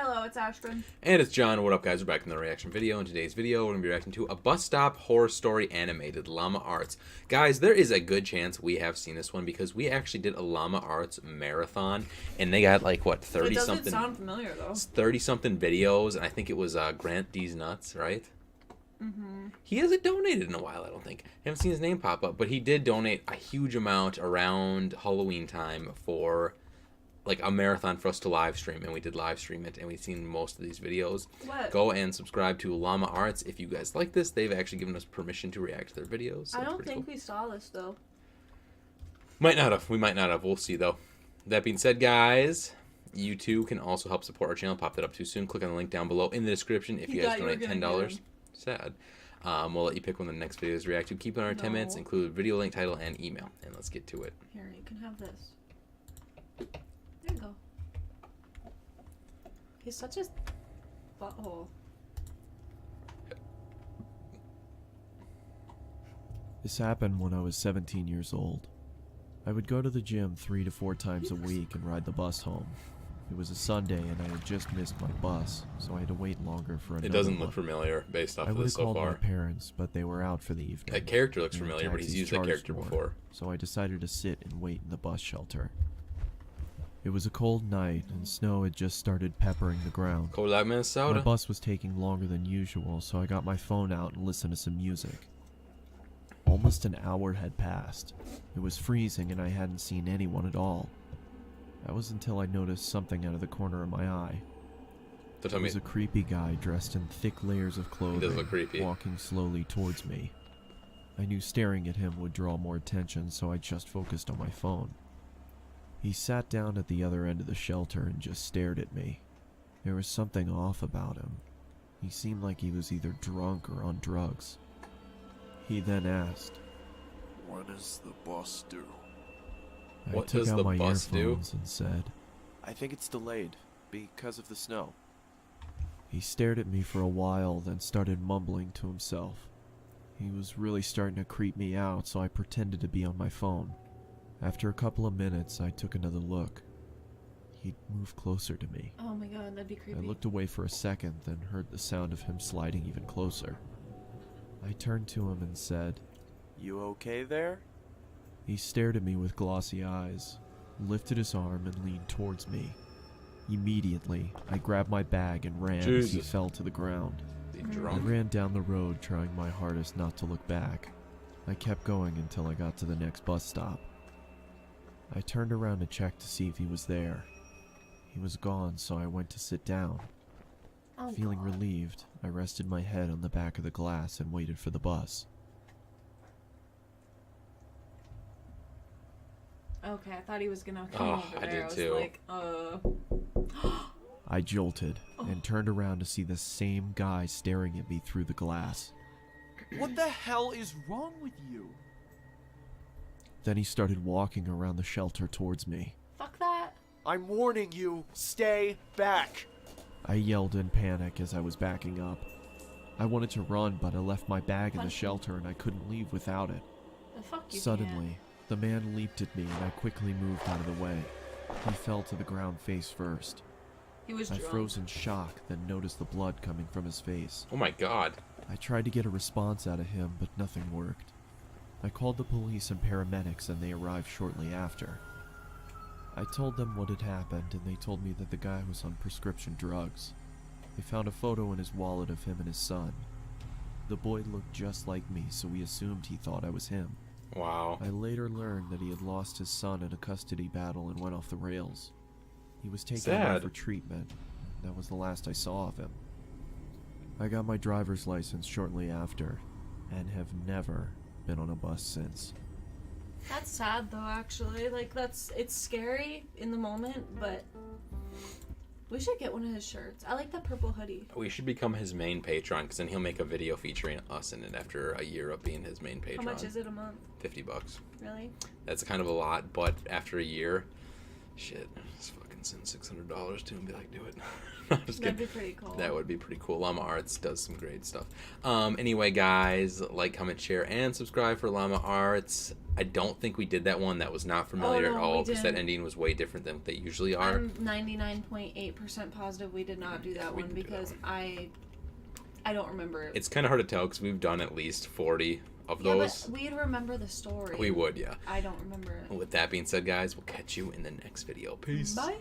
Hello, it's Ashton. And it's John. What up, guys? We're back in the reaction video. In today's video, we're going to be reacting to A Bus Stop Horror Story Animated, Llama Arts. Guys, there is a good chance we have seen this one because we actually did a Llama Arts marathon, and they got like, what, 30-something? It doesn't sound familiar, though. 30-something videos, and I think it was Grant D's Nuts, right? Mm-hmm. He hasn't donated in a while, I don't think. I haven't seen his name pop up, but he did donate a huge amount around Halloween time for like a marathon for us to live stream, and we did live stream it, and we've seen most of these videos. What? Go and subscribe to Llama Arts if you guys like this. They've actually given us permission to react to their videos. So I don't think cool. we saw this, though. Might not have. We might not have. We'll see, though. That being said, guys, you too can also help support our channel. Pop that up too soon. Click on the link down below in the description if you guys donate $10. Sad. We'll let you pick one of the next videos to react to. Keep it under 10 minutes. Include video link, title, and email. And let's get to it. Here, you can have this. There you go. He's such a butthole. This happened when I was 17 years old. I would go to the gym 3 to 4 times a week and ride the bus home. It was a Sunday and I had just missed my bus, so I had to wait longer for another It doesn't one. look familiar based off I of would this have so called far. my parents, but they were out for the evening. That character looks and the familiar, but he's taxis used that charged character more, before. So I decided to sit and wait in the bus shelter. It was a cold night and snow had just started peppering the ground. Cold like Minnesota. My bus was taking longer than usual, so I got my phone out and listened to some music. Almost an hour had passed. It was freezing and I hadn't seen anyone at all. That was until I noticed something out of the corner of my eye. Don't It tell me. was a creepy guy dressed in thick layers of clothing, does look creepy. walking slowly towards me. I knew staring at him would draw more attention, so I just focused on my phone. He sat down at the other end of the shelter and just stared at me. There was something off about him. He seemed like he was either drunk or on drugs. He then asked, What does the bus do? I What took does out the my bus do? earphones and said, I think it's delayed because of the snow. He stared at me for a while, then started mumbling to himself. He was really starting to creep me out, so I pretended to be on my phone. After a couple of minutes, I took another look. He'd moved closer to me. Oh my god, that'd be creepy. I looked away for a second, then heard the sound of him sliding even closer. I turned to him and said, You okay there? He stared at me with glossy eyes, lifted his arm and leaned towards me. Immediately, I grabbed my bag and ran as he Jesus. fell to the ground. Is he I drunk? ran down the road trying my hardest not to look back. I kept going until I got to the next bus stop. I turned around to check to see if he was there. He was gone, so I went to sit down. Oh, Feeling God. relieved, I rested my head on the back of the glass and waited for the bus. Okay, I thought he was gonna come Oh, over I there. did was too. like, I jolted and turned around to see the same guy staring at me through the glass. What the hell is wrong with you? Then he started walking around the shelter towards me. fuck that. I'm warning you, stay back. I yelled in panic as I was backing up. I wanted to run, but I left my bag in the Punch me. shelter and I couldn't leave without it. The fuck you Suddenly, the man leaped at me and I quickly moved out of the way. He fell to the ground face first. can't. He was I drunk. froze in shock, then noticed the blood coming from his face. Oh my god. I tried to get a response out of him, but nothing worked. I called the police and paramedics and they arrived shortly after. I told them what had happened and they told me that the guy was on prescription drugs. They found a photo in his wallet of him and his son. The boy looked just like me, so we assumed he thought I was him. Wow. I later learned that he had lost his son in a custody battle and went off the rails. He was taken away Sad. for treatment. That was the last I saw of him. I got my driver's license shortly after, and have never been on a bus since. That's sad though, actually. Like, it's scary in the moment, but we should get one of his shirts. I like that purple hoodie. We should become his main patron, because then he'll make a video featuring us in it after a year of being his main patron. How much is it a month? $50. Really? That's kind of a lot, but after a year, shit, it's fucking send $600 to him and be like, do it. No, I'm just That'd kidding. be pretty cool. That would be pretty cool. Llama Arts does some great stuff. Anyway, guys, like, comment, share, and subscribe for Llama Arts. I don't think we did that one. That was not familiar no, at all we because that didn't. ending was way different than what they usually are. I'm 99.8% positive we did not do that We one didn't do that because one. I don't remember it. It's kind of hard to tell because we've done at least 40 of Yeah, those. but we'd remember the story. We would, yeah. I don't remember it. With that being said, guys, we'll catch you in the next video. Peace. Bye.